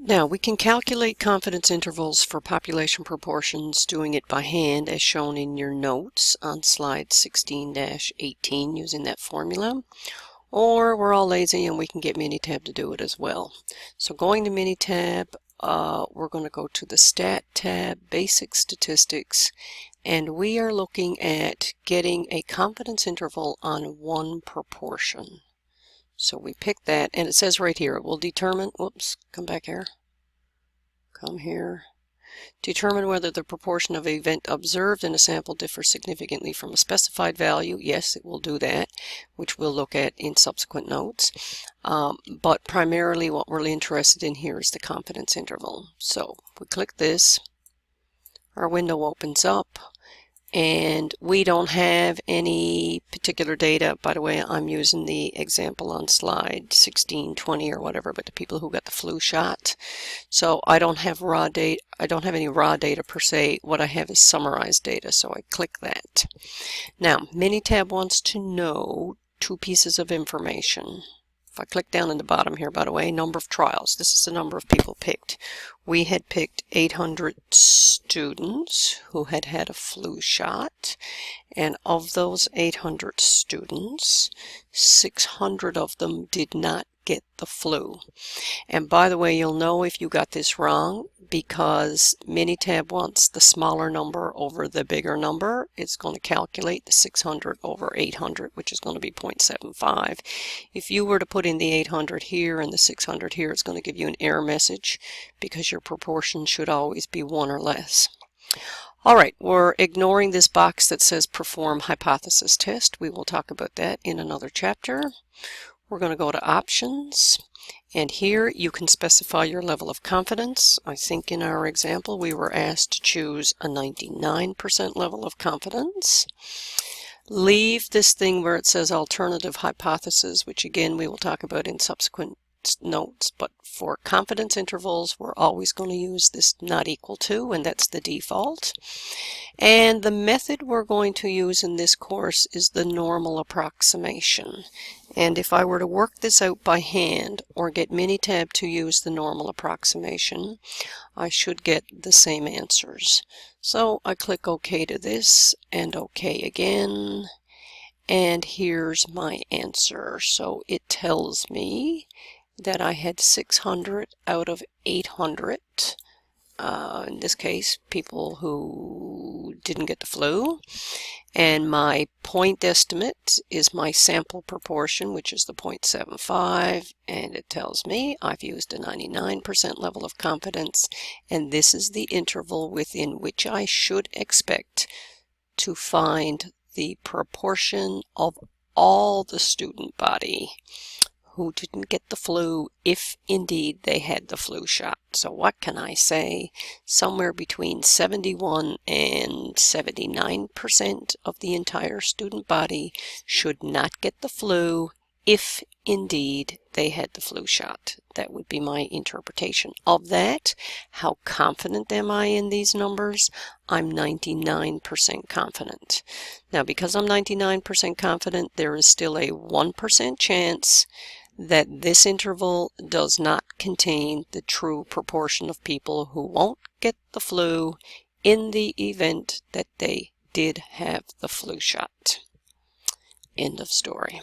Now, we can calculate confidence intervals for population proportions doing it by hand as shown in your notes on slide 16-18 using that formula. Or we're all lazy and we can get Minitab to do it as well. So going to Minitab, we're going to go to the Stat tab, Basic Statistics, and we are looking at getting a confidence interval on one proportion. So we pick that, and it says right here, it will determine, whoops, come back here, come here, determine whether the proportion of event observed in a sample differs significantly from a specified value. Yes, it will do that, which we'll look at in subsequent notes. But primarily what we're interested in here is the confidence interval. So we click this, our window opens up, and we don't have any particular data. By the way, I'm using the example on slide 16, 20 or whatever, but the people who got the flu shot. So I don't have raw data. I don't have any raw data per se. What I have is summarized data, so I click that. Now, Minitab wants to know two pieces of information. If I click down in the bottom here, by the way, number of trials. This is the number of people picked. We had picked 800 students who had had a flu shot, and of those 800 students, 600 of them did not get the flu. And by the way, you'll know if you got this wrong because Minitab wants the smaller number over the bigger number. It's going to calculate the 600 over 800, which is going to be 0.75. If you were to put in the 800 here and the 600 here, it's going to give you an error message because your proportion should always be 1 or less. All right, we're ignoring this box that says perform hypothesis test. We will talk about that in another chapter. We're going to go to options, and here you can specify your level of confidence. I think in our example we were asked to choose a 99% level of confidence. Leave this thing where it says alternative hypothesis, which again we will talk about in subsequent notes, but for confidence intervals we're always going to use this not equal to, and that's the default. And the method we're going to use in this course is the normal approximation. And if I were to work this out by hand or get Minitab to use the normal approximation, I should get the same answers. So I click OK to this and OK again, and here's my answer. So it tells me that I had 600 out of 800, in this case people who didn't get the flu, and my point estimate is my sample proportion, which is the 0.75, and it tells me I've used a 99% level of confidence, and this is the interval within which I should expect to find the proportion of all the student body who didn't get the flu, if indeed they had the flu shot. So what can I say? Somewhere between 71 and 79% of the entire student body should not get the flu, if indeed they had the flu shot. That would be my interpretation of that. How confident am I in these numbers? I'm 99% confident. Now, because I'm 99% confident, there is still a 1% chance that this interval does not contain the true proportion of people who won't get the flu in the event that they did have the flu shot. End of story.